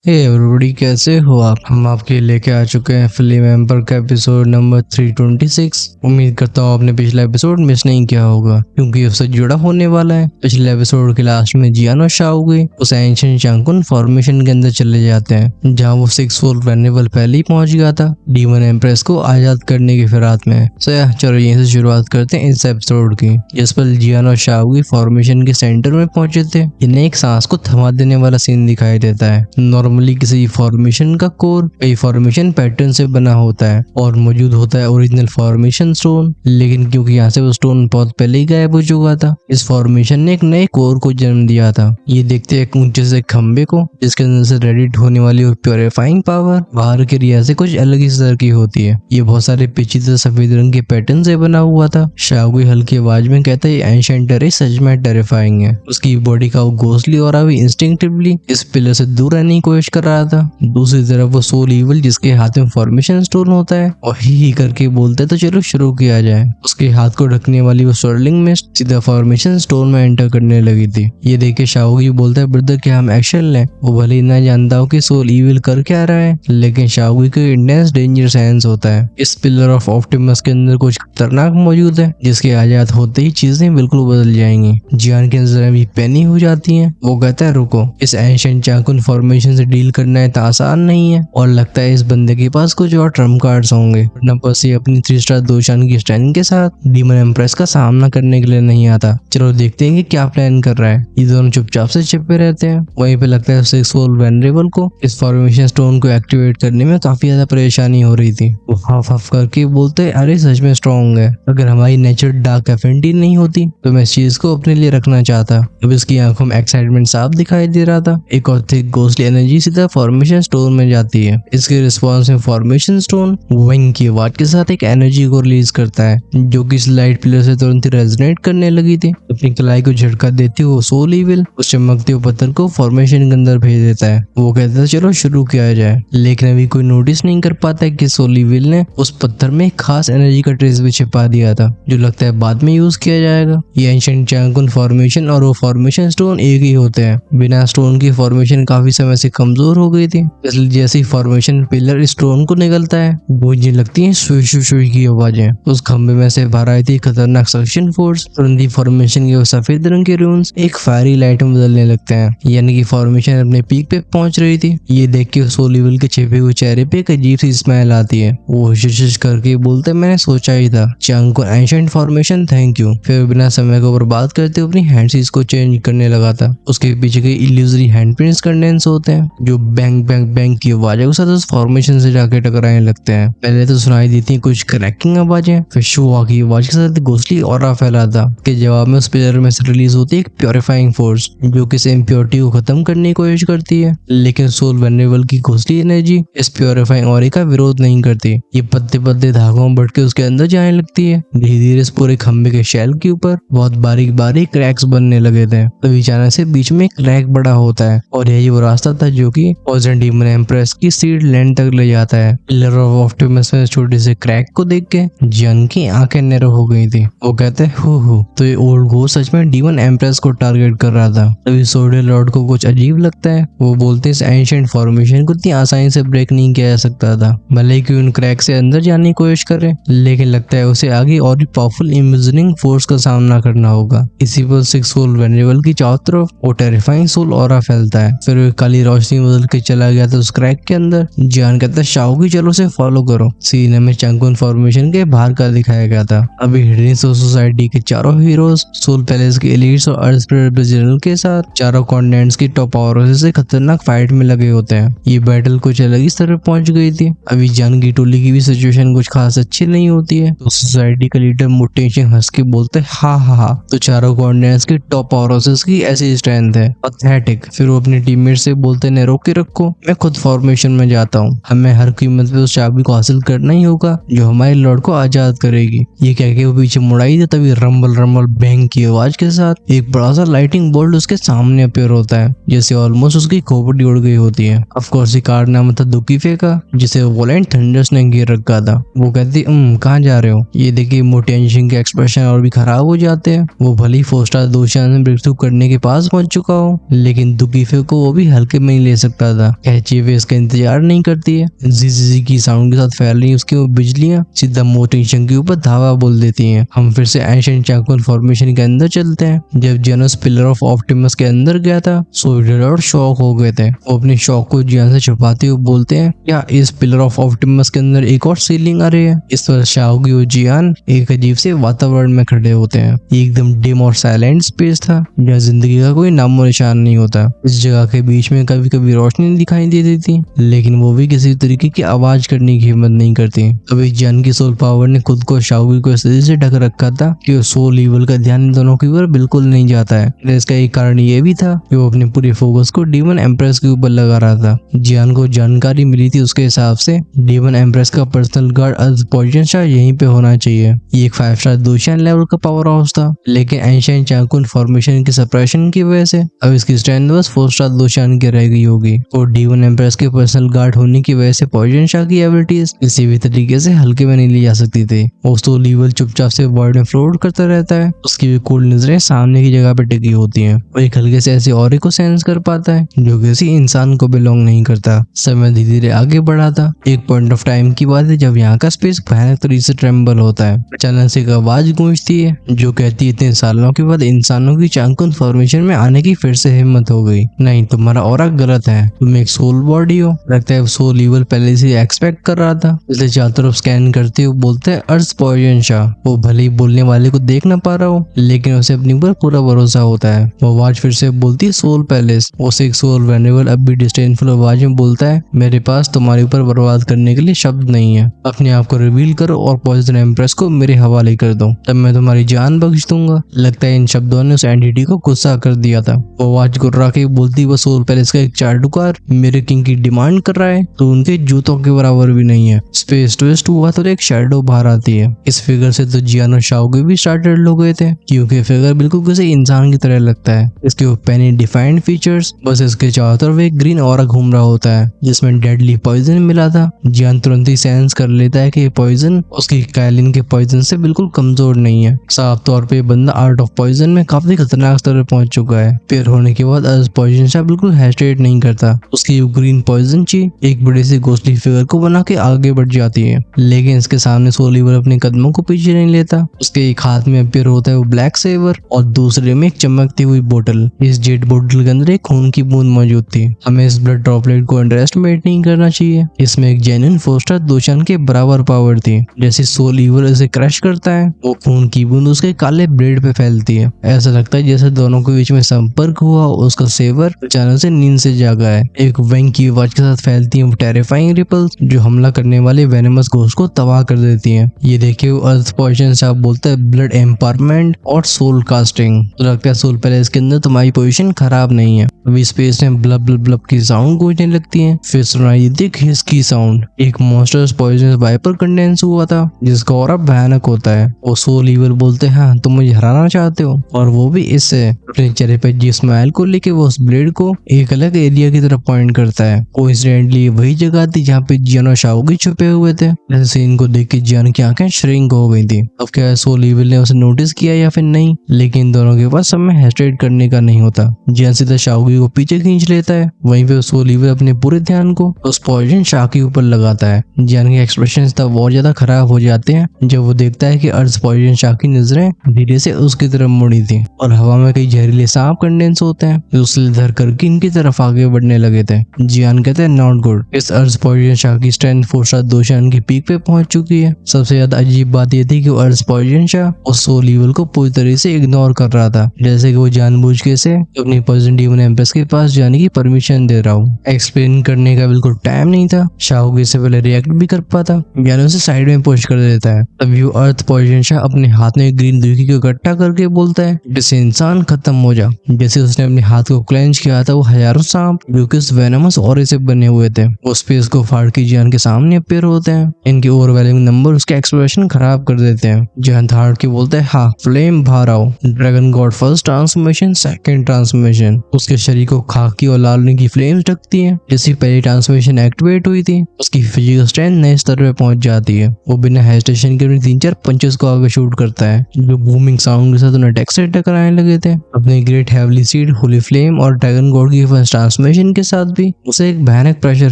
Hey everybody, कैसे हो आप। हम आपके लेके आ चुके हैं फिल्म एम्पर का एपिसोड नंबर 326। उम्मीद करता हूँ आपने पिछला एपिसोड मिस नहीं किया होगा, क्योंकि उससे जुड़ा होने वाला है। पिछले एपिसोड के लास्ट में जियान और शाओगे उस एंशिएंट चांगकुन फॉर्मेशन के अंदर चले जाते हैं, जहाँ वो 6 फोल्ड वेनेबल पहले ही पहुंच गया था डीमन एम्प्रेस को आजाद करने की फिराक में। चलो यहीं से शुरुआत करते हैं इस एपिसोड की, जिस पर जियान और शाओगे फॉर्मेशन के सेंटर में पहुंचे थे। इन्हें एक सांस को थमा देने वाला सीन दिखाई देता है। नॉर्मली किसी फॉर्मेशन का कोर कई फॉर्मेशन पैटर्न से बना होता है और मौजूद होता है ओरिजिनल फॉर्मेशन स्टोन, लेकिन क्योंकि यहाँ से वो स्टोन बहुत पहले ही गायब हो चुका था, इस फॉर्मेशन ने एक नए कोर को जन्म दिया था। ये देखते एक ऊंचे से खंबे को, जिसके अंदर से रेडिट होने वाली वो प्योरीफाइंग पावर बाहर के रिया से कुछ अलग ही स्तर की होती है। ये बहुत सारे पेचीदे सफेद रंग के पैटर्न से बना हुआ था। शाओगे हल्की आवाज में कहता है, एंशिएंट रे सच में टेरिफाइंग है। उसकी बॉडी का वो घोंसली और अभी इंस्टिंक्टिवली इस पिलर से दूर रहने की कोशिश कर रहा था। दूसरी तरफ वो सोल इविल, जिसके हाथ में फॉर्मेशन स्टोन होता है, और ही करके बोलते तो चलो शुरू किया जाए। उसके हाथ को ढकने वाली वो स्वर्लिंग मिस्ट सीधा फॉर्मेशन स्टोन में एंटर करने लगी थी। ये देख के शाओगे बोलता है, ब्रदर क्या हम एक्शन लें। वो भले ही ना जानता हो कि सोल इविल कर क्या रहा है, लेकिन शाओगे को इंटेंस डेंजर सेंस होता है। इस पिलर ऑफ ऑप्टिमस के अंदर कुछ खतरनाक मौजूद है, जिसके आजाद होते ही चीजें बिल्कुल बदल जाएंगी। जियान की नजरें भी पैनी हो जाती हैं। वो कहता है, रुको, इस एंशिएंट चांगकुन फॉर्मेशन से डील करना इतना आसान नहीं है, और लगता है इस बंदे के पास कुछ और ट्रम्प कार्ड्स होंगे। बस ये अपनी 3 स्टार दोशान की स्ट्रेंथ के साथ डीमन एम्प्रेस का सामना करने के लिए नहीं आता। चलो देखते हैं कि क्या प्लान कर रहा है। ये दोनों चुपचाप से छिपे रहते हैं। वहीं पे लगता है 6 फोल्ड वेनरेबल को इस फॉर्मेशन स्टोन को एक्टिवेट करने में काफी ज्यादा परेशानी हो रही थी। वो हफ हफ करके बोलते, अरे सच में स्ट्रॉन्ग है। अगर हमारी नेचर डार्क एफिनिटी नहीं होती तो मैं इस चीज को अपने लिए रखना चाहता। अब इसकी आंखों में एक्साइटमेंट साफ दिखाई दे रहा था। एक और थिक घोंसली एनर्जी सीधा फॉर्मेशन स्टोन में जाती है। इसके रिस्पॉन्स में फॉर्मेशन स्टोन विंग की आवाज के साथ एक एनर्जी को रिलीज करता है, जो कि इस लाइट पिलर से तुरंत रेजोनेट करने लगी थी। अपनी कलाई को झटका देती हुए सोल इविल उस चमकते हुए पत्थर को फॉर्मेशन के अंदर भेज देता है। वो कहता है, चलो शुरू किया जाए। लेकिन अभी कोई नोटिस नहीं कर पाता है कि सोल इविल ने उस पत्थर में एक खास एनर्जी का ट्रेस भी छिपा दिया था, जो लगता है बाद में यूज किया जाएगा। ये एंशिएंट चांगकुन फॉर्मेशन और वो फॉर्मेशन स्टोन एक ही होते हैं। बिना स्टोन की फॉर्मेशन काफी समय से कमजोर हो गई थी, इसलिए जैसे ही फॉर्मेशन पिलर स्टोन को निकलता है, गूंजने लगती है सुई सुई सुई की आवाजें। उस खंबे में से बाहर आई थी खतरनाक सक्शन फोर्स। तुरंत ही फॉर्मेशन के सफेद रंग के रून्स एक फायरी लाइट में बदलने लगते हैं, यानी कि फॉर्मेशन अपने पीक पे पहुंच रही थी। ये देख के सोल इविल के छिपे हुए चेहरे पे एक अजीब सी स्माइल आती है। वो शिश करके बोलते, मैंने सोचा ही था। चांगकुन एंशिएंट फॉर्मेशन, थैंक यू। फिर बिना समय को बर्बाद करते अपनी हैंडसीज को चेंज करने लगा था। उसके पीछे के इल्यूजरी हैंडप्रिंट्स कंडेंस होते हैं, जो बैंग बैंग बैंग की आवाजों के साथ उस फॉर्मेशन से जाके टकराने लगते हैं। पहले तो सुनाई देती है कुछ क्रैकिंग आवाजें, फिर शुआ की आवाज के साथ घोंसली ऑरा फैलाता। के जवाब में उस पिलर में से रिलीज होती है एक प्योरीफाइंग फोर्स, जो कि इम्प्योरिटी को खत्म करने की कोशिश करती है। लेकिन सोल वेनरेबल की घोंसली एनर्जी इस प्योरीफाइंग ऑरे का विरोध नहीं करती। ये पत्ते पत्ते धागों में बढ़ के उसके अंदर जाने लगती है। धीरे धीरे इस पूरे खंबे के शेल के ऊपर बहुत बारीक बारीक क्रैक्स बनने लगे थे। तभी अचानक से बीच में एक क्रैक बड़ा होता है, और यही वो रास्ता था जो कि डीमन एम्प्रेस की सीड लैंड तक ले जाता है। पिलर ऑफ ऑप्टिमस में छोटे से क्रैक को देख के जियान की आंखें नैरो हो गई थी। वो कहते हैं, हो तो ये ओल्ड घोस्ट सच में डीमन एम्प्रेस को टारगेट कर रहा था। तभी सोडे लॉर्ड को कुछ अजीब लगता है। वो बोलते हैं, इस एंशिएंट फॉर्मेशन को इतनी आसानी से ब्रेक नहीं किया जा सकता था। भले ही उन क्रैक से अंदर जाने की कोशिश करे, लेकिन लगता है उसे आगे और भी पावरफुल इमेजिनिंग फोर्स का सामना करना होगा। इसी पर 6 सोल वेनरेबल की चारों तरफ वो टेरिफाइंग सोल ऑरा फैलता है। फिर वो काली रोशनी बदल के चला गया था उस क्रैक के अंदर। जियान कहता है, शाओगे चलो उसे फॉलो करो। सीन में चांगकुन फॉर्मेशन के बाहर का दिखाया गया था। अभी हिडन सोसाइटी के चारों हीरोज सोल पैलेस के एलिट्स और अर्थ स्पिरिट जनरल के साथ चारों कॉन्टिनेंट्स की टॉप पावर से खतरनाक फाइट में लगे होते हैं। ये बैटल कुछ अलग ही स्तर पर पहुंच गई थी। अभी जियान की टोली की भी सिचुएशन कुछ खास अच्छी नहीं होती है। तो सोसाइटी का लीडर मोटेशन हंस के बोलते, हा तो चारों कॉन्टिनेंट्स की टॉप पावर की ऐसी स्ट्रेंथ है, पैथेटिक। फिर वो अपनी टीममेट से बोलते, ने रोक के रखो, मैं खुद फॉर्मेशन में जाता हूँ। हमें हर कीमत पे उस चाबी को हासिल करना ही होगा जो हमारे लॉर्ड को आजाद करेगी। ये कह के वो पीछे मुड़ाई थी। तभी रंबल रंबल बैंग की आवाज के साथ एक बड़ा सा लाइटिंग बोल्ट उसके सामने अपीयर होता है, जैसे ऑलमोस्ट उसकी खोपड़ी उड़ गई होती है। ऑफ कोर्स ये कारनामा था दुकीफे का, जिसे वोलेंट थंडर्स ने घेर रखा था। वो कहती, कहाँ जा रहे हो। ये देखिए मोटेशन के एक्सप्रेशन और भी खराब हो जाते हैं। वो भले ही 4 स्टार दोशान में ब्रेक थ्रू करने के पास पहुंच चुका हो, लेकिन दुकीफे को वो भी हल्के में नहीं ले सकता था। कैची वे इसका इंतजार नहीं करती है। जी की साउंड के साथ फैल रही उसकी वो बिजलियां सीधा मोटिवेशन के ऊपर धावा बोल देती हैं। हम फिर से एंशिएंट चाकुन फॉर्मेशन के अंदर चलते हैं। जब जियानस पिलर ऑफ ऑप्टिमस के अंदर गया था, सोल्जर और शॉक हो गए थे। वो अपनी शॉक को जियान से छुपाते हुए बोलते हैं, क्या इस पिलर ऑफ ऑप्टिमस के अंदर एक और सीलिंग आ रही है? इस पर शाओगी और जियान एक अजीब से वातावरण में खड़े होते हैं। एकदम डिम और साइलेंट स्पेस था जहाँ जिंदगी का कोई नामो निशान नहीं होता। इस जगह के बीच में कभी कभी रोशनी दिखाई देती थी, लेकिन वो भी किसी तरीके की आवाज करने की हिम्मत नहीं करती। अभी जियान की सोल पावर ने खुद को शाओगी को इस तरह से ढक रखा था कि वो सोल ईवल का ध्यान इन दोनों की ओर बिल्कुल नहीं जाता है। इसका एक कारण ये भी था कि वो अपने पूरे फोकस को डीमन एम्प्रेस के ऊपर लगा रहा था। जियान को जानकारी मिली थी उसके हिसाब से डीमन एम्प्रेस का पर्सनल गार्ड अर्थ पोजीशन शायद यहीं पे होना चाहिए। ये एक 5 स्टार दोशियन लेवल का पावर हाउस था, लेकिन एंशिएंट चाकुन फॉर्मेशन की सप्रेशन की वजह से अब इसकी स्ट्रेंथ बस 4 स्टार दोशियन की रह गई होगी। और डीमन एम्प्रेस के पर्सनल गार्ड होने की वजह से पोजीशन शाह की एबिलिटीज किसी भी तरीके से हल्के में नहीं ली जा सकती थी। वो सोल ईवल चुपचाप से वर्ल्ड में फ्लोट करता रहता है। उसकी भी कूल नजरें सामने की जगह पे टिकी होती हैं। वो एक हल्के से ऐसे ऑरे को सेंस कर पाता है जो किसी इंसान को बिलोंग नहीं करता। समय धीरे धीरे आगे बढ़ा था। एक पॉइंट ऑफ टाइम की बात है जब यहाँ का स्पेस भयानक तरीके से ट्रेम्बल होता है। अचानक से एक आवाज गूंजती है जो कहती है इतने सालों के बाद इंसानों की चाकुन फॉर्मेशन में आने की फिर से हिम्मत हो गई। नहीं, तुम्हारा ऑरा गलत है, तुम एक सोल बॉडी हो। लगता है सोल ईवल पहले से एक्सपेक्ट कर रहा था, इसलिए चारों तरफ स्कैन करते हुए बोलते हैं अर्थ पोजीशन शाह। वो भले ही बोलने वाले को देख ना पा रहा हो, लेकिन उसे अपने ऊपर पूरा भरोसा होता है। वो आवाज फिर से बोलती है सोल पैलेस। उसे एक सोल वेनेबल अब भी डिस्डेनफुल आवाज में बोलता है, मेरे पास तुम्हारे ऊपर बर्बाद करने के लिए शब्द नहीं है। अपने आप को रिवील करो और पॉइजन एम्प्रेस को मेरे हवाले कर दो, तब मैं तुम्हारी जान बख्श दूंगा। लगता है इन शब्दों ने उस एंटिटी को गुस्सा कर दिया था। वो आवाज गुर्रा के बोलती, वो सोल पैलेस का एक चाटुकार मेरे किंग की डिमांड कर रहा है तो उनके जूतों के बराबर भी नहीं है। स्पेस ट्विस्ट हुआ तो एक शैडो बाहर आती है। इस फिगर से तो जियान और शाओगी भी स्टार्टेड हो गए थे, क्योंकि फिगर बिल्कुल किसी इंसान की तरह लगता है। इसके पेनी डिफाइंड फीचर्स, बस इसके चारों तरफ एक ग्रीन ऑरा घूम रहा होता है जिसमें डेडली पॉइजन मिला था। जियान तुरंत ही सेंस कर लेता है कि पॉइजन उसकी कायलिन के पॉइजन से बिल्कुल कमजोर नहीं है। साफ तौर पे बंदा आर्ट ऑफ पॉइजन में काफी खतरनाक स्तर पर पहुंच चुका है। पेयर होने के बाद अर्थ पॉइजन शाह बिल्कुल हेजिटेट नहीं करता। उसकी ग्रीन पॉइजन ची एक बड़ी सी घोसली फिगर को बना के आगे बढ़ जाती है, लेकिन इसके सामने सोल ईवल अपने कदमों को पीछे नहीं लेता। उसके एक हाथ में अपीयर होता है वो ब्लैक सेवर और दूसरे में एक चमकती हुई बोतल। इस जेट बोतल के अंदर एक खून की बूंद मौजूद थी। हमें इस ब्लड ड्रॉपलेट को अंडर एस्टिमेट नहीं करना चाहिए। इसमें एक जेन्युइन 4 स्टार दोशान के बराबर पावर थी। जैसे सोल ईवल इसे क्रश करता है, वो खून की बूंद उसके काले ब्लेड पे फैलती है। ऐसा लगता है जैसे दोनों के बीच में संपर्क हुआ। उसका सेवर अचानक से नींद से जागा है। एक वेंग की आवाज के साथ फैलती है टेरिफाइंग रिपल्स जो हमला करने वाले वेनेमस घोस्ट को तबाह कर देती हैं। ये देखे अर्थ पोजीशन से आप बोलते हैं ब्लड एम्पावरमेंट और सोल कास्टिंग। तो लगता है सोल पैलेस के अंदर तुम्हारी पोजीशन खराब नहीं है। अभी स्पेस में ब्लब ब्लब ब्लब की साउंड गूंजने लगती है। फिर सुनाई देती है हिस की साउंड। एक मॉन्स्टर्स पॉइजनस वाइपर कंडेंस हुआ था जिसका ऑरा भयानक होता है। वो सोल ईवल बोलते हैं, हाँ तुम मुझे हराना चाहते हो, और वो भी इससे। अपने चेहरे पे जी स्माइल को लेके वो उस ब्लेड को एक अलग एरिया की तरफ पॉइंट करता है। कोइंसिडेंटली वही जगह थी जहाँ पे जियान और शाओगी छुपे हुए थे। ऐसे सीन को देख के जियान की आंखें श्रिंक हो गई थी। अब क्या सोल ईवल ने उसे नोटिस किया या फिर नहीं, लेकिन दोनों के पास समय हेजिटेट करने का नहीं होता। जियान सीधा शाओगी को पीछे खींच लेता है। वहीं पे सोल ईवल अपने पूरे ध्यान को उस पॉइजन शाह के ऊपर लगाता है। जियान के एक्सप्रेशन तब और ज्यादा खराब हो जाते हैं जब वो देखता है कि अर्थ पॉइजन शाह की नजरें धीरे से उसकी तरफ मुड़ी थी और हवा में कई जहरीले सांप कंडेंस होते हैं जो स्लिदर करके इनकी तरफ आगे बढ़ने लगे थे। जियान कहते हैं नॉट गुड। इस अर्थ पॉइजन शाह की स्ट्रेंथ 4 स्टार दोशान की पीक पे पहुंच चुकी है। सबसे ज्यादा अजीब बात यह थी कि अर्थ पॉइजन शाह उस सोल ईवल को पूरी तरह से इग्नोर कर रहा था, जैसे कि वो जानबूझ के से अपनी पॉइजन डीमन एम्प्रेस के पास जाने की परमिशन दे रहा हूँ। एक्सप्लेन करने का बिल्कुल टाइम नहीं था। शाओगी से पहले रिएक्ट भी कर पाता, यानी उसे साइड में पुश कर देता है। तभी वो अर्थ पॉइजन शाह अपने हाथ में ग्रीन दूकी को इकट्ठा करके बोलता है, जैसे इंसान खत्म हो जा। जैसे उसने अपने हाथ को क्लेंच किया था, वो हजारों सांप जो कि उस वेनमस ऑरे से बने हुए थे वो स्पेस को फाड़ के जियान के सामने अपीयर होते हैं। इनके ओवरवेलमिंग नंबर उसके एक्सप्रेशन खराब कर देते हैं। जियान हार्ड के बोलते हैं, हाँ फ्लेम बाहर आओ। Dragon God first transformation, second transformation. उसके शरीर को खाकी और लाल रंग की फ्लेम्स ढकती हैं। जैसी पहली ट्रांसफॉर्मेशन एक्टिवेट हुई थी, उसकी फिजिकल स्ट्रेंथ नए स्तर पे पहुंच जाती है। वो बिना हेजिटेशन के 3-4 पंचेस को आगे शूट करता है जो बूमिंग साउंड के साथ उन्हें अटैक से टकराने लगे थे। अपने great heavily seed, Holi flame और ड्रैगन गॉड की फर्स्ट ट्रांसफॉर्मेशन के साथ भी उसे एक भयानक प्रेशर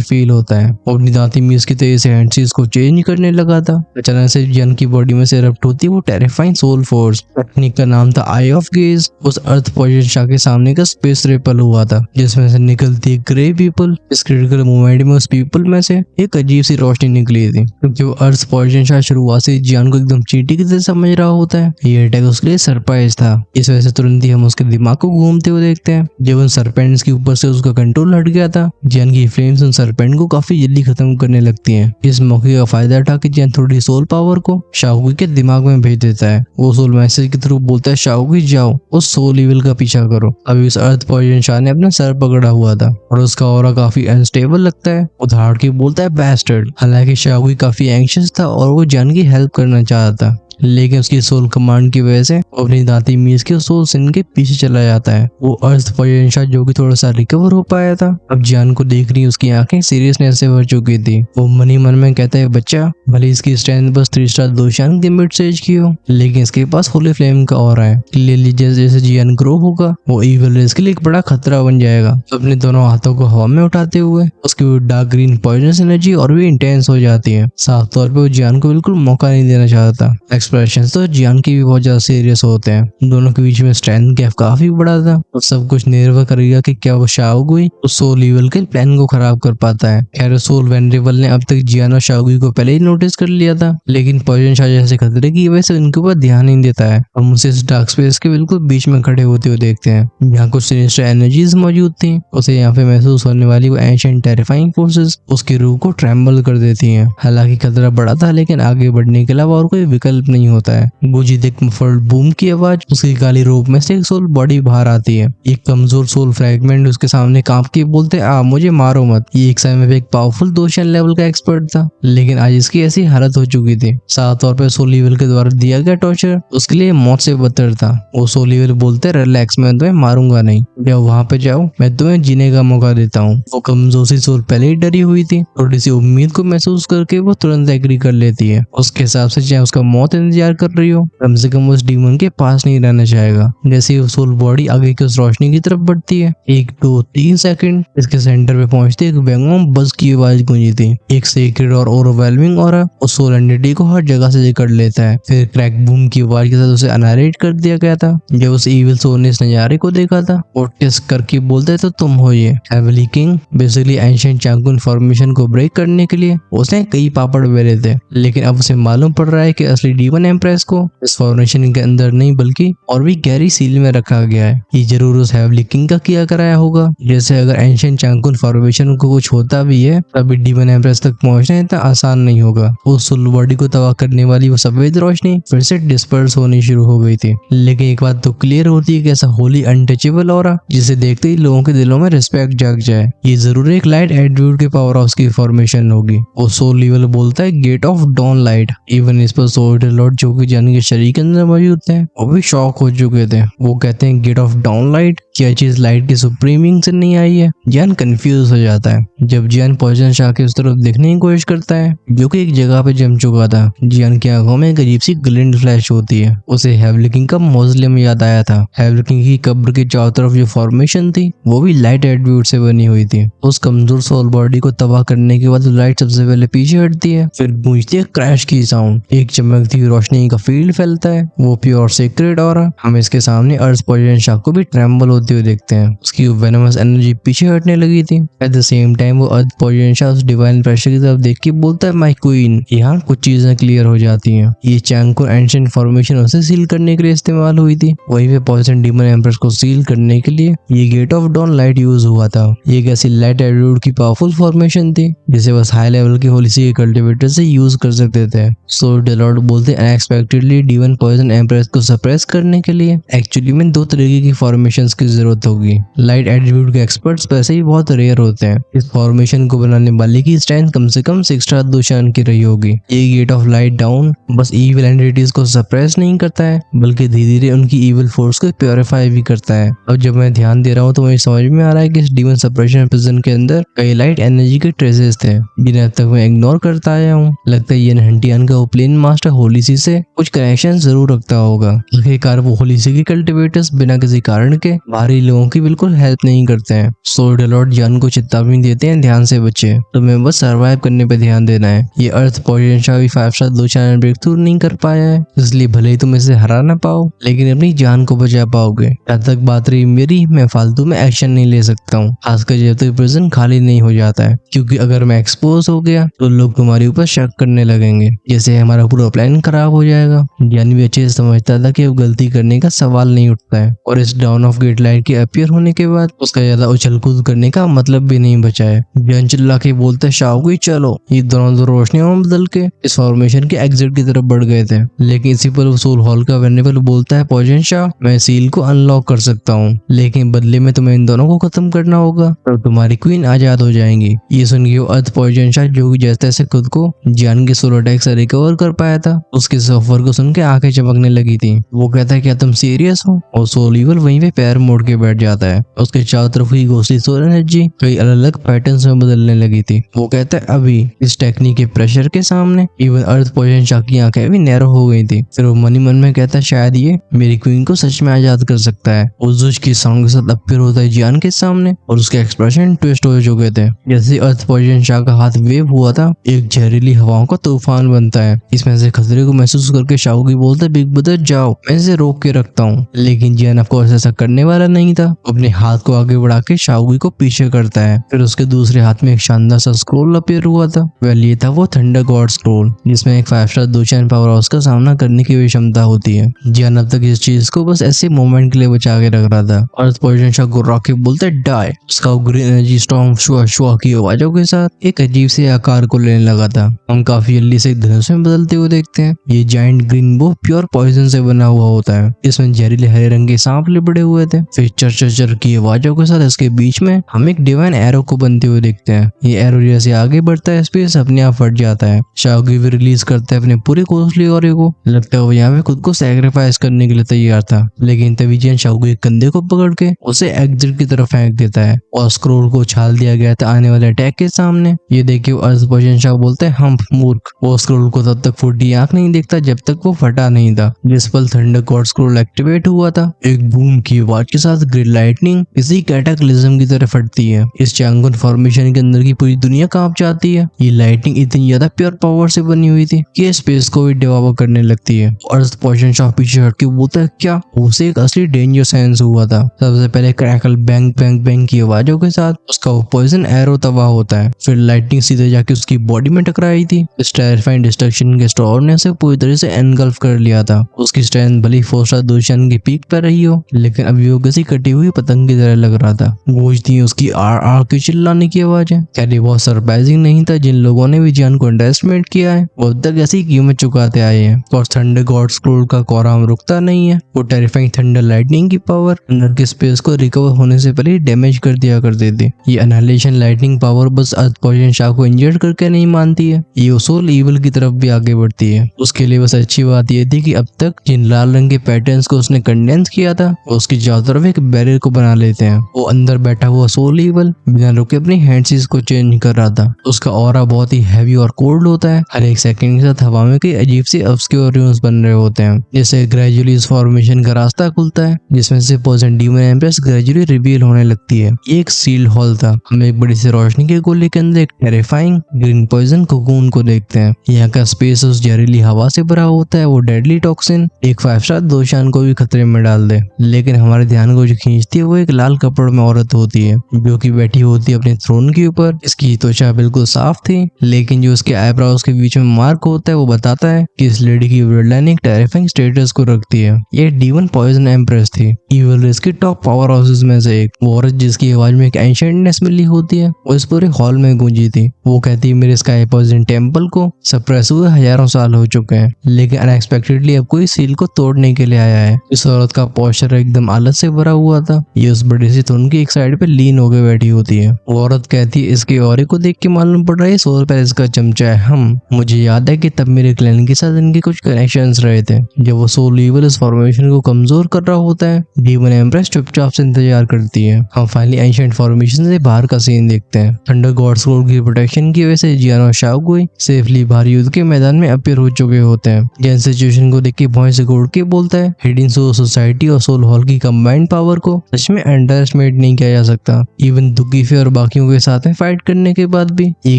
फील होता है। वो अपनी दांती मीज की तेजी से हैंडसीज को चेंज करने लगा था। अचानक से जियान की बॉडी में से इरप्ट होती है वो टेरिफाइंग सोल फोर्स। टेक्निक का नाम था आई ऑफ गेज। उस अर्थ पॉइजन शाह के सामने का स्पेस रेपल हुआ था जिसमें से निकलती ग्रे पीपल। इस क्रिटिकल मोमेंट में उस पीपल में से एक अजीब सी रोशनी निकली थी क्योंकि वो अर्थ पॉइजन शाह शुरुआत से जियान को एकदम चींटी की तरह समझ रहा होता है। ये अटैक उसके लिए सरप्राइज था। इस वजह से तुरंत ही हम उसके दिमाग को घूमते हुए देखते हैं। जब उन सरपेंट्स के ऊपर से उसका कंट्रोल हट गया था, जियान की फ्लेम्स उन सरपेंट को काफी जल्दी खत्म करने लगती हैं। इस मौके का फायदा उठा के जियान थोड़ी सोल पावर को शाओगुई के दिमाग में भेज देता है। वो सोल मैसेज के थ्रू बोलता है शाओगुई जाओ उस सोल इविल का पीछा करो। अभी उस अर्थ पॉइजन शाह ने अपना सर पकड़ा हुआ था और उसका ऑरा काफी अनस्टेबल लगता है। वो धाड़ के बोलता है बैस्टर्ड। हालांकि शाओगुई काफी एंग्शियस था और वो जियान की हेल्प करना चाहता था, लेकिन उसकी सोल कमांड की वजह से वो अपनी दांती मीज के सोल सिन के पीछे चला जाता है। वो अर्थ पॉइजन शाह जो कि थोड़ा सा रिकवर हो पाया था, अब जियान को देख रही उसकी आंखें सीरियसनेस से भर चुकी थी। वो मन में कहता है बच्चा, भले इसकी स्ट्रेंथ बस 3 स्टार दोशान के मिड स्टेज की हो, लेकिन इसके पास होली फ्लेम का ऑरा है। क्लियरली जैसे जैसे जियान ग्रो होगा वो इविल रेस के लिए एक बड़ा खतरा बन जाएगा। अपने दोनों हाथों को हवा में उठाते हुए उसकी डार्क ग्रीन पॉइजनस एनर्जी और भी इंटेंस हो जाती है। साफ तौर पे वो जियान को बिल्कुल मौका नहीं देना चाहता। एक्सप्रेशन तो जियान की भी बहुत ज्यादा सीरियस होते हैं। दोनों के बीच में स्ट्रेंथ गैप काफी बड़ा था और सब कुछ निर्भर करेगा कि क्या वो शाओगुई उस सोल इविल के प्लान को खराब कर पाता है। खैर सोल वेनरेबल ने अब तक जियान और शाओगुई को पहले ही नोटिस कर लिया था, लेकिन पॉइजन शाह जैसे खतरे की वजह से उनके ऊपर ध्यान नहीं देता है। हम उसे इस डार्क स्पेस के बिल्कुल बीच में खड़े होते हुए देखते हैं। यहाँ कुछ सिनिस्टर एनर्जीज मौजूद थी। उसे यहाँ पे महसूस होने वाली वो एंशिएंट टेरिफाइंग फोर्सेस उसकी रूह को ट्रेम्बल कर देती हैं। हालांकि खतरा बड़ा था, लेकिन आगे बढ़ने के अलावा और कोई विकल्प नहीं होता है। गूंजी देख मुफर्ड बूम की आवाज, उसकी काली रोप में से एक सोल बॉडी बाहर आती है। एक कमजोर सोल फ्रैगमेंट उसके सामने कांप के बोलते आ मुझे मारो मत। ये एक समय में एक पावरफुल दोशन लेवल का एक्सपर्ट था, लेकिन आज इसकी ऐसी हालत हो चुकी थी। साफ तौर पर सोल इविल के द्वारा दिया गया टॉर्चर उसके लिए मौत से बदतर था। वो सोल इविल बोलते रिलैक्स, मैं तुम्हें मारूंगा नहीं, जब वहां पे जाओ मैं तुम्हें जीने का मौका देता हूँ। वो कमजोर सी सोल पहले ही डरी हुई थी। थोड़ी सी उम्मीद को महसूस करके वो तुरंत एग्री कर लेती है। उसके हिसाब से चाहे उसका मौत इंतजार कर रही हो, कम से कम उस डीमन के पास नहीं रहना चाहेगा। जैसे ही सोल बॉडी आगे की उस रोशनी की तरफ बढ़ती है, 1 2 3 सेकंड इसके सेंटर पे पहुंचते एक बैंगम बज की आवाज गूंजी थी। एक सीक्रेट और ओवरवेलमिंग ऑरा उस सोल एंटिटी को हर जगह से जकड़ लेता है। फिर क्रैक बूम की आवाज के साथ उसे अनारेट कर दिया गया था। जब उस इविल सोल ने इस नजारे को देखा था, वो टेस्ट करके बोलते तो तुम हो ये हेवली किंग। बेसिकली एंशिएंट चांगुन फॉर्मेशन को ब्रेक करने के लिए उसने कई पापड़ बेले थे, लेकिन अब उसे मालूम पड़ रहा है कि असली डीमन एम्प्रेस को इस फॉर्मेशन के अंदर नहीं बल्कि और भी गहरी सील में रखा गया है। ये जरूर उस हेवली किंग का किया कराया होगा। जैसे अगर एंशिएंट चांगुन फॉर्मेशन को कुछ होता भी है, तभी डीमन एम्प्रेस तक पहुंचना इतना आसान नहीं होगा। उस सोल बॉडी को तबाह करने वाली वो सफेद रोशनी फिर से डिस्पर्स होनी शुरू हो गई थी। लेकिन एक बात तो क्लियर होती है कि ऐसा होली अनटचेबल ऑरा जिसे देखते ही लोगों के दिलों में रिस्पेक्ट जाग जाए, ये जरूर एक लाइट एट्रिब्यूट के पावर हाउस की फॉर्मेशन होगी। वो सोल लेवल बोलता है gate of dawn light. Even इस पर सोल लॉर्ड जो कि जान के शरीर के अंदर मौजूद थे वो भी शॉक हो चुके थे। वो कहते हैं गेट ऑफ डाउन लाइट, क्या चीज लाइट की सुप्रीमिंग से नहीं आई है? जियान कंफ्यूज हो जाता है। जब जियान पॉइजन शाह की उस तरफ देखने की कोशिश करता है जो कि एक जगह पे जम चुका था, जियान की आंखों में एक अजीब सी ग्लिंट फ्लैश होती है। उसे हेवली किंग का मौजूलियम याद आया था। हेवली किंग की कब्र के चारों तरफ जो फॉर्मेशन थी वो भी लाइट एट्रिब्यूट से बनी हुई थी। उस कमजोर सोल बॉडी को तबाह करने के बाद लाइट सबसे पहले पीछे हटती है, फिर गूंजती है क्रैश की साउंड। एक चमकती हुई रोशनी का फील्ड फैलता है, वो प्योर सीक्रेट ऑरा। हम इसके सामने अर्थ पॉइजन शाह को भी ट्रेम्बल होते हुए देखते हैं। उसकी वेनमस एनर्जी पीछे हटने लगी थी। एट द सेम टाइम वो अर्थ पॉइजन शाह उस डिवाइन प्रेशर की तरफ देख के बोलता है माय क्वीन। यहाँ कुछ चीजें क्लियर हो जाती हैं। ये चांगुन एंशिएंट फॉर्मेशन उसे सील करने के लिए इस्तेमाल हुई थी, वहीं पे पॉइजन डीमन एम्प्रेस को सील करने के लिए ये gate of dawn light use हुआ था। ये एक ऐसी लाइट एट्रिब्यूट की पावरफुल फॉर्मेशन थी जिसे बस हाई लेवल के होली सी कल्टिवेटर से यूज कर सकते थे। सो डेलॉर्ड बोलते अनएक्सपेक्टेडली डीमन पॉइजन एम्प्रेस को सप्रेस करने के लिए एक्चुअली में 2 तरीके की फॉर्मेशंस की जरूरत होगी। लाइट एट्रिब्यूट के एक्सपर्ट्स वैसे ही बहुत रेयर होते हैं। इस फॉर्मेशन को बनाने वाले की स्ट्रेंथ कम से कम 6 स्टार दोशान की रही होगी। ये गेट ऑफ लाइट डाउन बस इविल एंटिटीज को सप्रेस नहीं करता है, बल्कि धीरे धीरे उनकी इविल फोर्स को प्योरीफाई भी करता है। अब जब मैं ध्यान दे रहा हूँ तो मुझे समझ में आ रहा है कि इस डीमन सप्रेशन प्रिजन के अंदर कई लाइट एनर्जी के ट्रेसेस थे जिन्हें अब तक मैं इग्नोर करता आया हूँ। लगता है ये हंटियान का प्लेन मास्टर होली होली से कुछ कनेक्शन जरूर रखता होगा। आखिरकार वो होली के कल्टिवेटर्स बिना किसी कारण के बाहरी लोगों की बिल्कुल हेल्प नहीं करते हैं। सोल्ड लॉर्ड जान को चेतावनी देते हैं, ध्यान से बचे, तुम्हें बस सर्वाइव करने पे ध्यान देना है। ये अर्थ पोजेंशा भी 5 स्टार 2 चैनल ब्रेक थ्रू नहीं कर पाया है, इसलिए भले ही तुम इसे हरा ना पाओ लेकिन अपनी जान को बचा पाओगे। जब तक बात रही मेरी, मैं फालतू में एक्शन नहीं ले सकता हूँ, खासकर जब तक प्रिजन खाली नहीं हो जाता है, क्योंकि अगर मैं एक्सपोज हो गया तो लोग तुम्हारे ऊपर शक करने लगेंगे, जैसे हमारा पूरा प्लान खराब हो जाएगा। ज्ञान भी अच्छे से समझता था कि अब गलती करने का सवाल नहीं उठता है, और इस डाउन ऑफ गेट लाइट के अपीयर होने के बाद उसका ज्यादा उछल कूद करने का मतलब भी नहीं बचा है। ज्ञान चिल्ला के बोलते शाओगुई चलो। ये दोनों रोशनियों में बदल के इस फॉर्मेशन के एग्जिट की तरफ बढ़ गए थे, लेकिन इसी पर सोल हॉल का वेनेबल बोलता है पोजेंशा, मैं सील को अनलॉक कर सकता हूँ, लेकिन बदले में तुम्हें इन दोनों को खत्म करना होगा, तो तुम्हारी क्वीन आजाद हो जाएंगी। ये सुन के अर्थ पोजेंशा, जो जैसे तैसे खुद को ज्ञान के सोलो अटैक से रिकवर कर पाया था, उसके सफर को सुन के आंखें चमकने लगी थी। वो कहता है क्या तुम सीरियस हो, और सोल ईवल वहीं पे पैर मोड़ के बैठ जाता है। उसके चारों तरफ ही घोसली सोल एनर्जी कई अलग अलग पैटर्न्स में बदलने लगी थी। वो कहता है अभी इस टेक्निक के प्रेशर के सामने इवन अर्थ पोजेंशा की आंखें भी नैरो हो गई थी। फिर वो मन ही मन में कहता है शायद ये मेरी क्वीन को सच में आजाद कर सकता है। उस जुश की साउंड के साथ अपीयर होता है जियान के सामने, और उसके एक्सप्रेशन ट्विस्ट हो चुके थे। जैसे अर्थ पोजेंशा का हाथ वेव हुआ था, एक जहरीली हवाओं का तूफान बनता है। इसमें से खतरे को महसूस करके शाओगुई बोलता है बिग ब्रदर जाओ, मैं इसे रोक के रखता हूँ। लेकिन जियान ऑफ कोर्स ऐसा करने वाला नहीं था। अपने हाथ को आगे बढ़ा के शाओगुई को पीछे करता है। फिर उसके दूसरे हाथ में एक शानदार सा स्क्रोल अपीयर हुआ था। वेल ये था वो थंडर गॉड स्क्रोल, जिसमें एक 5 स्टार 2 चैनल पावर हाउस का सामना करने की भी क्षमता होती है। जियान अब तक इस चीज को बस ऐसे मोमेंट के लिए बचा के रख रहा था। अर्थ पोजेंशा को रॉक बोलते डाई। उसका ग्रीन एनर्जी स्टॉर्म शुआ शुआ की आवाजों के साथ एक अजीब से आकार को लेने लगा था। हम काफी जल्दी से धनुष में बदलते हुए देखते हैं। ये जायंट ग्रीन बो प्योर पॉइजन से बना हुआ होता है। इसमें जहरीले हरे रंग के सांप लिपटे हुए थे। फिर चर चर चर की आवाजों के साथ इसके बीच में हम एक डिवाइन एरो को बनते हुए देखते हैं। ये एरो जैसे आगे बढ़ता है स्पेस अपने आप फट जाता है। शाओगुई भी रिलीज करता है अपने पूरे कोसली ऑरे को। लगता है वो यहाँ पे खुद को सैक्रिफाइस करने के लिए तैयार था, लेकिन तभी जियान शाओगुई के कंधे को पकड़ के उसे एग्जिट की तरफ फेंक देता है, और स्क्रोल को उछाल दिया गया था आने वाले अटैक के सामने। ये देखे अर्थ पोजेंशा बोलते हैं हम मूर्ख। वो स्क्रोल को तब तक फूटी आंख नहीं देखता जब तक वो फटा नहीं था। जिस पल थंडर गॉड स्क्रोल एक्टिवेट हुआ था, एक बूम की आवाज के साथ ग्रिड लाइटनिंग इसी कैटाक्लिज्म की तरह फटती है। इस चांगुन फॉर्मेशन के अंदर की पूरी दुनिया कांप जाती है। ये लाइटनिंग इतनी ज्यादा प्योर पावर से बनी हुई थी कि स्पेस को भी डिवावर करने लगती है। अर्थ पोजेंशा पीछे हट के बोलता है क्या, उसे एक असली डेंजर सेंस हुआ था। सबसे पहले क्रैकल बैंग बैंग बैंग की आवाजों के साथ उसका वो पॉइजन एरो तबाह होता है। फिर लाइटनिंग सीधे जाके उसकी बॉडी में टकराई थी। इस टेरिफाइंग डिस्ट्रक्शन के स्टॉर्म ने उसे पूरी तरह से एनगल्फ कर लिया था। उसकी स्ट्रेंथ भले 4 स्टार 2 चैनल की पीक पर रही हो, लेकिन अभी वो किसी कटी हुई पतंग की तरह लग रहा था। गूंजती है उसकी आर आर की चिल्लाने की आवाजें। क्या ये बहुत सरप्राइजिंग नहीं था? जिन लोगों ने भी जियान को अंडरएस्टिमेट किया है वो अब तक ऐसी कीमत चुकाते आए हैं। और थंडर गॉड स्क्रोल का कोराम रुकता नहीं है। वो टेरिफाइंग थंडर लाइटनिंग की पावर अंदर के स्पेस को रिकवर होने से पहले डैमेज कर दिया करते थे। ये एनालिशन लाइटनिंग पावर बस अर्थ पोजेंशा को इंजर्ड करके नहीं मानती है, ये सोल ईवल की तरफ भी आगे बढ़ती है। उसके लिए बस अच्छी बात ये थी कि अब तक जिन लाल रंग के पैटर्न्स को उसने कंडेंस किया था, उसकी चारों तरफ एक बैरियर को बना लेते हैं। वो अंदर बैठा हुआ सोल ईवल बिना रुके अपनी हैंडसीज को चेंज कर रहा था। उसका ऑरा बहुत ही हैवी और कोल्ड होता है। हर एक सेकंड के साथ हवा में कई अजीब से ऑब्सक्योर र्यूम्स बन रहे होते हैं। जैसे ग्रेजुअली इस फॉर्मेशन का रास्ता खुलता है, जिसमें से पोजेंट डीमन एम्प्रेस ग्रेजुअली रिवील होने लगती है। ये एक सील्ड हॉल था। हम एक बड़ी सी रोशनी के गोले के अंदर एक टेरिफाइंग ग्रीन पॉइजन कोकून को देखते हैं। यहाँ का स्पेस उस जहरीली हवा से भरा होता है। वो डेडली टॉक्सिन एक 5 स्टार 2 चैनल को भी खतरे में डाल दे। लेकिन हमारे ध्यान को जो खींचती है वो एक लाल कपड़ में औरत होती है, जो कि बैठी होती है अपने थ्रोन के ऊपर। इसकी त्वचा बिल्कुल साफ थी, लेकिन जो उसके आईब्रोज के बीच में मार्क होता है वो बताता है कि इस लेडी की ब्लड लाइन एक टेरिफाइंग स्टेटस को रखती है। ये डीवन पॉइजन एम्प्रेस थी, ईवल रेस की टॉप पावर हाउसेस में से एक। वो औरत जिसकी आवाज में एक एंशिएंटनेस मिली होती है, वो इस पूरे हॉल में गूंजी थी। वो कहती है मेरे स्काई पॉइजन टेम्पल को सप्रेस हुए हजारों साल हो चुके हैं, लेकिन अनएक्सपेक्टेडली अब कोई सील को तोड़ने के लिए आया है। इस औरत का पोस्चर एकदम आलस से भरा हुआ था। ये उस बड़ी सी थ्रोन की एक साइड पे लीन होकर बैठी होती है। वो औरत कहती है इसके ऑरे को देख के मालूम पड़ रहा है सोल पैलेस का चमचा है। मुझे याद है कि तब मेरे क्लैन के साथ इनके कुछ कनेक्शंस रहे थे। जब वो सोल ईवल इस फॉर्मेशन को कमजोर कर रहा होता है, डीमन एम्प्रेस चुपचाप से इंतजार करती है। हम फाइनली एंशिएंट फॉर्मेशन से बाहर का सीन देखते हैं। थंडर गॉड स्क्रोल की प्रोटेक्शन की वजह से जियान और शाओगुई सेफली बाहर युद्ध के मैदान में अपीयर हो चुके होते हैं। जैन सिचुएशन को देख के भौं से घोड़ के बोलता है हिडन सोल सोसाइटी और सोल हॉल की कंबाइंड पावर को सच में अंडर एस्टिमेट नहीं किया जा सकता। इवन दुकीफे और बाकियों के साथ में फाइट करने के बाद भी ये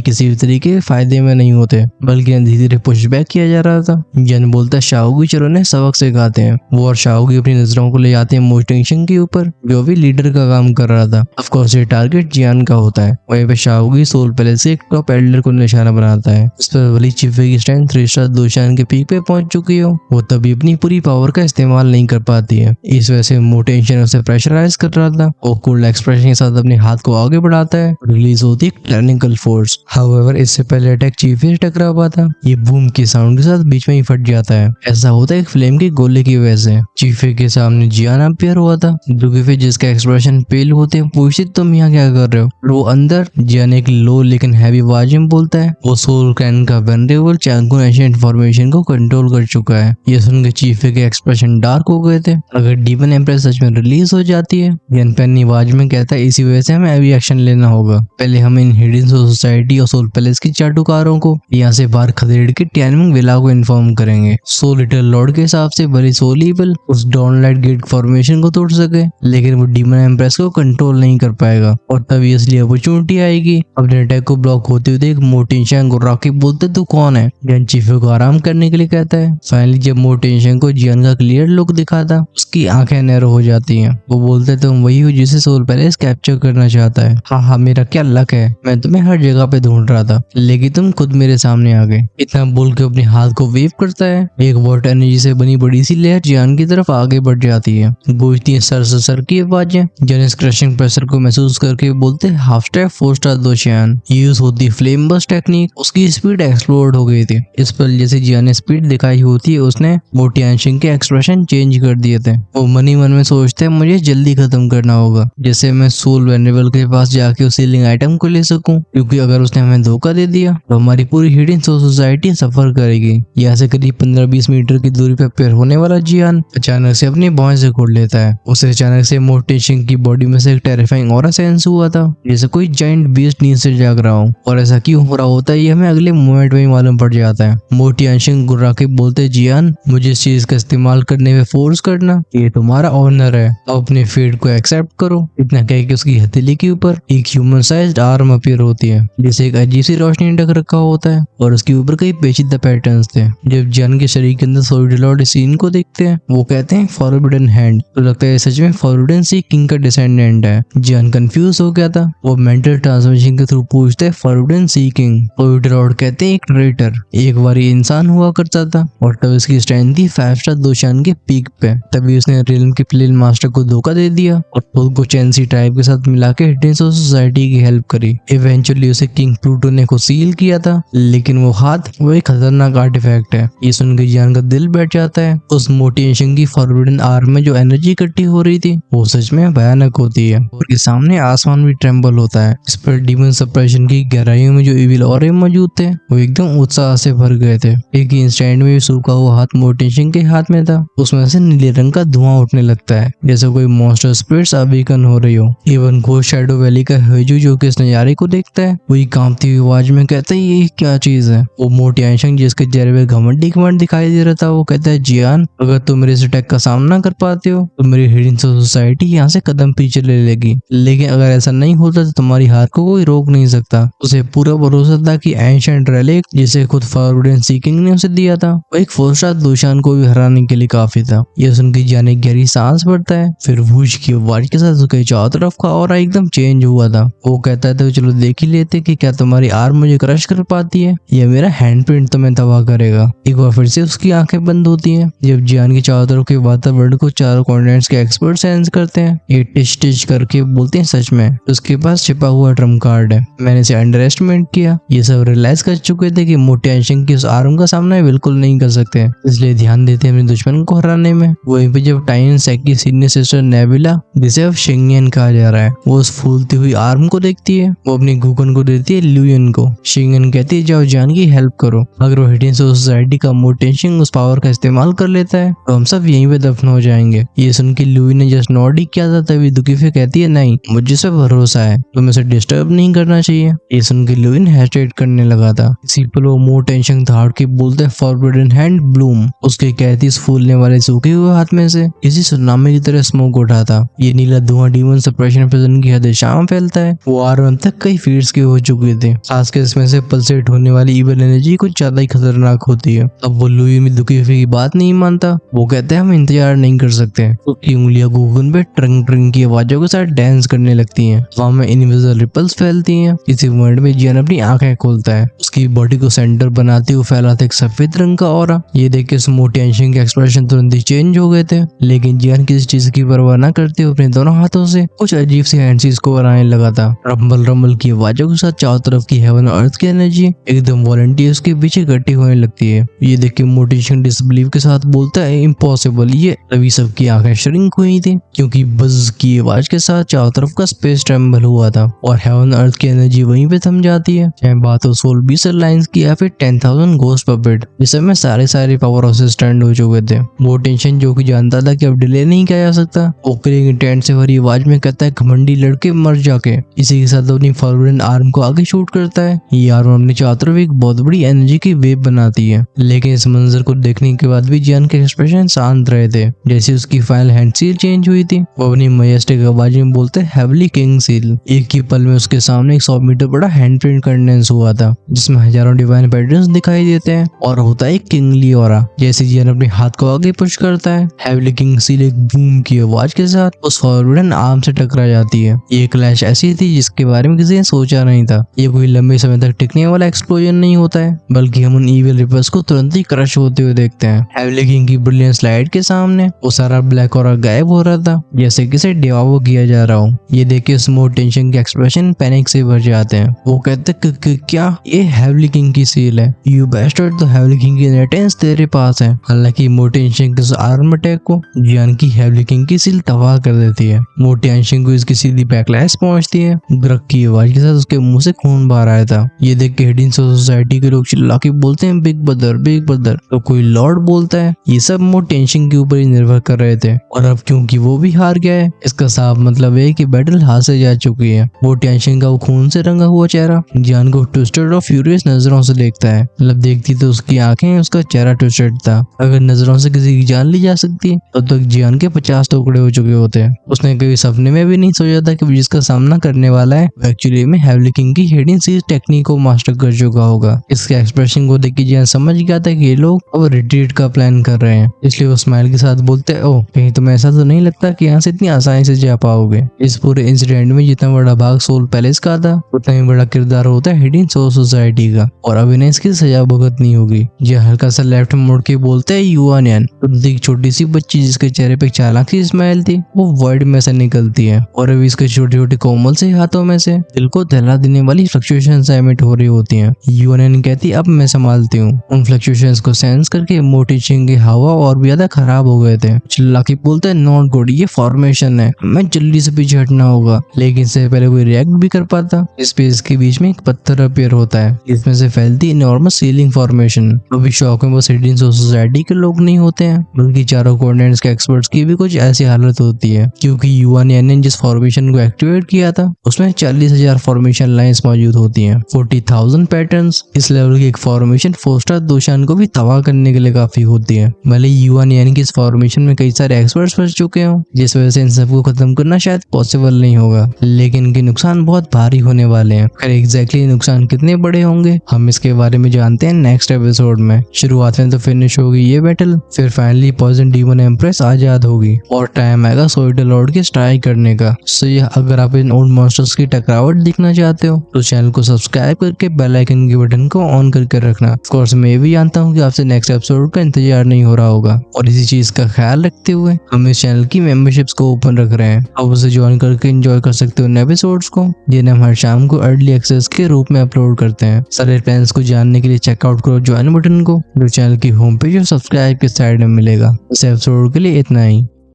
किसी भी तरीके के फायदे में नहीं होते, बल्कि धीरे धीरे पुश बैक किया जा रहा था। जन बोलता है शाओगी चलो ने सबक सिखाते हैं। वो और शाओगी अपनी नजरों को ले जाते हैं मोटिवेशन के ऊपर, जो भी लीडर का काम कर रहा था। ऑफ कोर्स ये टारगेट जियान का होता है। वहीं पे शाओगी सोल पैलेस से एक टॉप एल्डर को निशाना बनाता है। इस पर भली चीफे की स्ट्रेंथ 3 स्टार दोशान के पीक पे पहुंच चुकी हो, वो तभी अपनी पूरी पावर का इस्तेमाल नहीं कर पाती है। इस वजह से मोटिवेशन उसे प्रेशराइज कर रहा था। वो कूल एक्सप्रेशन के साथ अपने हाथ को आगे बढ़ाता है। रिलीज होती है टेक्निकल फोर्स। हाउएवर इससे पहले अटैक चीफे से टकरा हुआ था। ये बूम के साउंड के साथ बीच में ही फट जाता है। ऐसा होता है एक फ्लेम के गोले की वजह से। चीफे के सामने जियान अपीयर हुआ था। दुकीफे जिसका एक्सप्रेशन पेल होते हैं पूछते तुम यहाँ क्या कर रहे हो। वो अंदर जियान एक लो लेकिन हैवी आवाज में बोलता है वो सोल कैन का वेनरेबल चैंकुन एशियन इन्फॉर्मेशन को कंट्रोल कर चुका है। ये सुनकर चीफे के एक्सप्रेशन डार्क हो गए थे। अगर डीमन एम्प्रेस सच में रिलीज हो जाती है, जियान पेनी आवाज में कहता है इसी वजह से हमें अभी एक्शन लेना होगा। पहले हम इन हिडन सोसाइटी और सोल पैलेस की चाटुकारों को यहाँ से बाहर खदेड़ के टैनमिंग विला को इन्फॉर्म करेंगे। सो लिटिल लॉर्ड के हिसाब से भले सोल ईवल उस डॉनलाइट गेट फॉर्मेशन को तोड़ सके, लेकिन वो डीमन एम्प्रेस को कंट्रोल नहीं कर पाएगा। और तभी असली अपॉर्चुनिटी आएगी। अपने अटैक को ब्लॉक होते हुए देख मोटिवेशन को रॉकी बोलते तू कौन है। जियान चीफे को आराम करने के लिए कहता है। फाइनली जब मोटिवेशन को जियान का क्लियर लुक दिखा था, उसकी आंखें नैरो हो जाती हैं। वो बोलते तुम वही हो जिसे सोल पैलेस कैप्चर करना चाहता है। हाँ मेरा क्या लक है, मैं तुम्हें हर जगह पे ढूंढ रहा था, लेकिन तुम खुद मेरे सामने आ गए। इतना बोल के अपने हाथ को वेव करता है। एक वाटर एनर्जी से बनी बड़ी सी लहर जियान की तरफ आगे बढ़ जाती है। गूंजती है सर से सर की आवाजें। जियान इस क्रशिंग प्रेशर को महसूस करके बोलते हाफ स्टेप 4 स्टार दोशियान। यूज होती फ्लेम बस्ट टेक्निक। उसकी स्पीड एक्सप्लोड हो गई थी। इस पर जैसे जियान ने स्पीड दिखाई होती है, उसने मोटियानशिंग के एक्सप्रेशन चेंज कर दिए थे। वो मनी मन में सोचते हैं मुझे जल्दी खत्म करना होगा, जैसे मैं सोल वेनरेबल के पास जाके उस सीलिंग आइटम को ले सकूं, क्योंकि अगर उसने हमें धोखा दे दिया तो हमारी पूरी हिडन सोसाइटी सफर करेगी। यहाँ से करीब 15-20 मीटर की दूरी पर पैर होने वाला जियान अचानक से अपनी भौं से खोल लेता है। उसे अचानक से मोटिवेशन की बॉडी में से एक टेरिफाइंग ऑरा सेंस हुआ था, जैसे कोई जायंट बीस्ट नींद से जाग रहा हो। और ऐसा क्यों हो रहा होता है ये हमें अगले मोमेंट में ही मालूम पड़ जाता है। मोटिवेशन गुर्रा के बोलते जियान मुझे इस चीज का इस्तेमाल करने में फोर्स करना, ये तुम्हारा ऑनर है, अब अपने फेट को एक्सेप्ट करो। इतना कह के उसकी हथेली के ऊपर एक ह्यूमन साइज्ड आर्म अपीयर होती है, जिसे एक अजीब सी रोशनी ढक रखा होता है और उसके ऊपर कई पेचीदा पैटर्न्स थे। जब जियान के शरीर के अंदर सोल लॉर्ड सीन को देखते हैं, वो कहते हैं फॉरबिडन हैंड। तो लगता है सच में फॉरबिडन सी किंग का डिसेंडेंट है। जियान कंफ्यूज हो गया था। वो मेंटल ट्रांसमिशन के थ्रू पूछते हैं फॉरबिडन सी किंग। सोल लॉर्ड कहते हैं एक ट्रेटर, एक बार ये इंसान हुआ करता था और तब इसकी स्ट्रेंथ थी 5 स्टार दोशान के पीक पे। तभी उसने रियल्म के प्लेन मास्टर को धोखा दे दिया और खुद को चेंसी ट्राइब के साथ मिला के हिडन सोसाइटी की हेल्प करी। इवेंचुअली उसे किंग प्लूटो ने को सील किया था, लेकिन वो हाथ वो एक खतरनाक आर्टिफैक्ट है। ये सुनकर जियान का दिल बैठ जाता है। उस मोटिवेशन की फॉरबिडन आर्म में जो एनर्जी इकट्ठी हो रही थी वो सच में भयानक होती है और के सामने आसमान भी ट्रेम्बल होता है। इस पर डीमन सप्रेशन की गहराइयों में जो इविल ऑरे मौजूद थे वो एकदम उत्साह से भर गए थे। एक इंस्टेंट में सूखा हुआ हाथ मोटिवेशन के हाथ में था। उसमें से नीले रंग का धुआं उठने लगता है, जैसे कोई मॉन्स्टर स्पिरिट्स अवेकन हो रही हो। इवन घोस्ट शैडो वैली का हेजू जो कि इस नजारे को देखता है, वही कांपती हुई आवाज में कहता है ये क्या चीज है। वो मोटिवेशन जिसके चेहरे पे घमंड दिखाई दे रहा था, वो कहता है जियान अगर तुम मेरे इस अटैक का सामना कर पाते हो तो मेरी हिडन सोसाइटी यहाँ से कदम पीछे ले लेगी, लेकिन अगर ऐसा नहीं होता तो तुम्हारी हार को कोई रोक नहीं सकता। उसे पूरा भरोसा था कि एंशिएंट रेलिक जिसे खुद फॉरबिडन सीकिंग ने उसे दिया था, वो एक 4 स्टार दोशान को भी हराने के लिए काफी था। यह सुनकर जियान एक गहरी सांस भरता है। फिर वूश की आवाज के साथ उसके चारों तरफ का ऑरा एकदम चेंज हुआ था। वो कहता है तो चलो देख ही लेते कि क्या तुम्हारी आर्म मुझे क्रश कर पाती है या मेरा हैंडप्रिंट तुम्हें तबाह करेगा। एक बार फिर से उसकी आंखें बंद होती हैं जब जियान की चारों तरफ के वातावरण को चारों कॉन्टिनेंट्स के एक्सपर्ट सेंस करते हैं। ये टिच करके बोलते हैं सच में उसके पास छिपा हुआ ट्रम्प कार्ड है, मैंने इसे अंडर एस्टिमेट किया। ये सब रियलाइज कर चुके थे कि मोटिवेशन की उस आर्म का सामना बिल्कुल नहीं कर सकते, इसलिए ध्यान देते हैं अपने दुश्मन को हराने में। वहीं पे जब टाइन सेक की सीनियर सिस्टर नेबुला, जिसे अब शिंगियन कहा जा रहा है, वो उस फूलती हुई आर्म को देखती है। वो अपनी गुगन को देती है ल्यूयन को। शिंगियन कहती है जाओ जियान की हेल्प करो, अगर वो हिडन सोसाइटी का मोटिवेशन उस पावर का इस्तेमाल कर लेता है तो हम सब यहीं पे दफन हो जाएंगे। ये सुन के ल्यूयन ने जस्ट नॉट ही किया था, तभी दुकीफे कहती है नहीं मुझे से भरोसा है, तुम्हें उसे डिस्टर्ब नहीं करना चाहिए। ये सुन के ल्यूयन हेजिटेट करने लगा था। इसी पर वो मोटिवेशन धाड़ के बोलते बोलता है फॉरबिडन हैंड ब्लूम। उसके कहती इस फूलने वाले सूखे हुए हाथ में से किसी सुनामी की तरह स्मोक उठा था। ये नीला धुआं डीमन सप्रेशन प्रिजन की हद दिशा में फैलता है। वो आर्म तक कई फीट्स के हो चुके थे। खासकर इसमें से पल्सेट होने वाली इविल एनर्जी कुछ ज्यादा ही खतरनाक होती है। अब वो लुई में दुखी हुई की बात नहीं मानता। वो कहते हैं हम इंतजार नहीं कर सकते। उसकी उंगलियां गूगन पे ट्रंग ट्रंग की आवाजों के साथ डांस करने लगती हैं। वहां में इनविजिबल रिपल्स फैलती हैं। इसी मोमेंट में जियान अपनी आंखें खोलता है। उसकी बॉडी को सेंटर बनाते हुए फैलाता एक सफेद रंग का ऑरा। ये देख के स्मूथ टेंशन के एक्सप्रेशन तुरंत ही चेंज हो गए थे। लेकिन जियान किसी चीज की परवाह न करते हुए अपने दोनों हाथों से कुछ अजीब सी हैंडसीज को बनाने लगा था। रंबल रंबल की आवाजों के साथ चारों तरफ की हेवन और अर्थ की एनर्जी एकदम वॉलंटियर्स के पीछे इकट्ठी होने लगती है। ये देख के मोटिवेशन डिसबिलीव के साथ बोलता है इम्पॉसिबल। ये तभी सबकी आंखें श्रिंक हुई थी क्योंकि बज की आवाज के साथ चारों तरफ का स्पेस ट्रेम्बल हुआ था और हेवन अर्थ की एनर्जी वहीं पे थम जाती है। चाहे बात हो सोल बीसर लाइन्स की या फिर 10,000 घोस्ट पपेट, जिस में सारे पावर हाउसेस स्टैंड हो चुके थे। वो टेंशन जो कि जानता था कि अब डिले नहीं किया जा सकता, वो क्रेग इंटेंट से भरी आवाज में कहता है घमंडी लड़के मर जाके। इसी के साथ अपनी फॉरबिडन आर्म को आगे शूट करता है। ये आर्म अपने चारों तरफ एक बहुत बड़ी एनर्जी की वेव बनाती है। लेकिन इस मंजर को देखने के बाद भी जियान के एक्सप्रेशन शांत रहे थे। जैसे उसकी फाइनल हैंड सील चेंज हुई थी, वो अपनी मजेस्टिक आवाज में बोलते हेवली किंग सील। एक ही पल में उसके सामने एक 100 मीटर बड़ा हैंड प्रिंट कंडेंस हुआ था जिसमें हजारों डिवाइन पैटर्न्स दिखाई देते हैं और होता है एक किंगली ऑरा। जैसे जियान अपने हाथ को आगे पुश करता है, हेवली किंग सील एक बूम की आवाज के साथ उस फॉरबिडन आर्म से टकरा जाती है। ये क्लैश ऐसी थी जिसके बारे में किसी ने सोचा नहीं था। ये कोई लंबे समय तक टिकने वाला एक्सप्लोजन नहीं होता है, बल्कि हम उन इविल रिपर्स को तुरंत ही क्रश होते हुए देखते हैं। हेवली किंग की ब्रिलियंट स्लाइड के सामने वो सारा ब्लैक ऑरा गायब हो रहा था, जैसे किसे डिवाओ किया जा रहा हो। ये देख के स्मूथ टेंशन के एक्सप्रेशन पैनिक से भर जाते हैं। वो कहते क्या ये हेवली किंग की सील है? यू बेस्टर्ड, तो हेवली किंग की इनहेरिटेंस तेरे पास है। हालांकि मोटेंशन के आर्म अटैक को जियान की हेवली किंग की सील तबाह कर देती है। मोटेंशन को इसकी सीधी बैकलैश पहुंचती है। ग्रक की आवाज के साथ उसके मुंह से खून बाहर आया था। ये देख के हिडन सोसाइटी के लोग चिल्ला के बोलते हैं बिग ब्रदर बिग ब्रदर। तो कोई लॉर्ड बोलता है ये सब मोटेंशन के ऊपर ही निर्भर कर रहे थे और अब क्योंकि वो भी हार गया है, इसका साफ मतलब है कि बैटल हाथ से जा चुकी है। मोटेंशन का वो खून से रंगा हुआ चेहरा जियान को ट्विस्टेड और फ्यूरियस नजरों से देखता है। मतलब देखती तो उसकी आंखें, उसका चेहरा ट्विस्टेड था। अगर नजरों से किसी की जान ली जा सकती तब तक जियान के 50 टुकड़े हो चुके होते। उसने कभी सपने में भी नहीं सोचा था कि जिसका सामना करने वाला है वो एक्चुअली में हेवली किंग की हिडन सीज टेक्निक को मास्टर कर चुका होगा। इसके एक्सप्रेशन को देख के जियान समझ गया था कि ये लोग अब रिट्रीट का प्लान कर रहे हैं। इसलिए वो स्माइल के साथ बोलते हैं ओह कहीं तुम्हें ऐसा तो नहीं लगता कि यहाँ से इतनी आसानी से जा पाओगे। इस पूरे इंसिडेंट में जितना बड़ा भाग सोल पैलेस का था उतना ही बड़ा किरदार होता है हिडन सोल सोसाइटी का और अब इन्हें इसकी सजा भुगतनी होगी। जियान हल्का सा लेफ्ट मुड़ के बोलते है युआनियन। एक छोटी सी बच्ची जिसके चेहरे पे चालाक सी स्माइल थी वो वर्ड में से निकलती है और अभी इसके छोटे छोटे कोमल से हाथों में से दिल को दहला देने वाली फ्लक्चुएशंस एमिट हो रही होती हैं। युआनियन कहती अब मैं संभालती हूँ। उन फ्लक्चुएशंस को सेंस करके मोटेंशन के हवा और भी ज्यादा खराब हो गए थे। चिल्ला के बोलते हैं नॉट गुड, ये फॉर्मेशन है, मैं जल्दी से पीछे हटना होगा। लेकिन इससे पहले कोई रिएक्ट भी कर पाता स्पेस के बीच में एक पत्थर अपीयर होता है जिसमें से फैलती इनॉर्मस सीलिंग फॉर्मेशन। अभी शौक में बस हिडन सोसाइटी के लोग नहीं होते हैं बल्कि चारों कोऑर्डिनेट्स के एक्सपर्ट्स की भी कुछ ऐसी हालत होती है क्योंकि युआनियन ने जिस फॉर्मेशन को एक्टिवेट किया था उसमें 40,000 फॉर्मेशन लाइंस मौजूद होती हैं, 40,000 पैटर्न्स। इस लेवल की एक फॉर्मेशन 4 दोशान को भी तबाह करने के लिए काफी होती है। भले युआनियन की इस फॉर्मेशन में कई सारे एक्सपर्ट्स फंस चुके हों जिस वजह से इन सबको खत्म करना शायद पॉसिबल नहीं होगा, लेकिन इनके नुकसान बहुत भारी होने वाले हैं। खैर एग्जैक्टली नुकसान कितने बड़े होंगे हम इसके बारे में जानते हैं नेक्स्ट एपिसोड में। शुरुआत में तो फिनिश होगी ये बैटल, फिर फाइनली पॉइजन डीमन एम्प्रेस आजाद होगी और टाइम आएगा सोइडल लॉर्ड के स्ट्राइक करने का। सो ये अगर आप इन ओल्ड मॉन्स्टर्स की टकरावट देखना चाहते हो तो चैनल को सब्सक्राइब करके बेल आइकन के बटन को ऑन करके रखना। ऑफ कोर्स मैं भी जानता हूँ कि आपसे नेक्स्ट एपिसोड का इंतजार नहीं हो रहा होगा और इसी चीज का ख्याल रखते हुए हम इस चैनल की मेंबरशिप्स को ओपन रख रहे हैं। आप उसे ज्वाइन करके एंजॉय कर सकते हो उन एपिसोड्स को जिन्हें हम हर शाम को अर्ली एक्सेस के रूप में अपलोड करते हैं। सारे प्लान्स को जानने के लिए चेकआउट करो ज्वाइन बटन को जो चैनल की होम पेज और सब्सक्राइब के साइड में मिलेगा। इस एपिसोड के लिए इतना ही।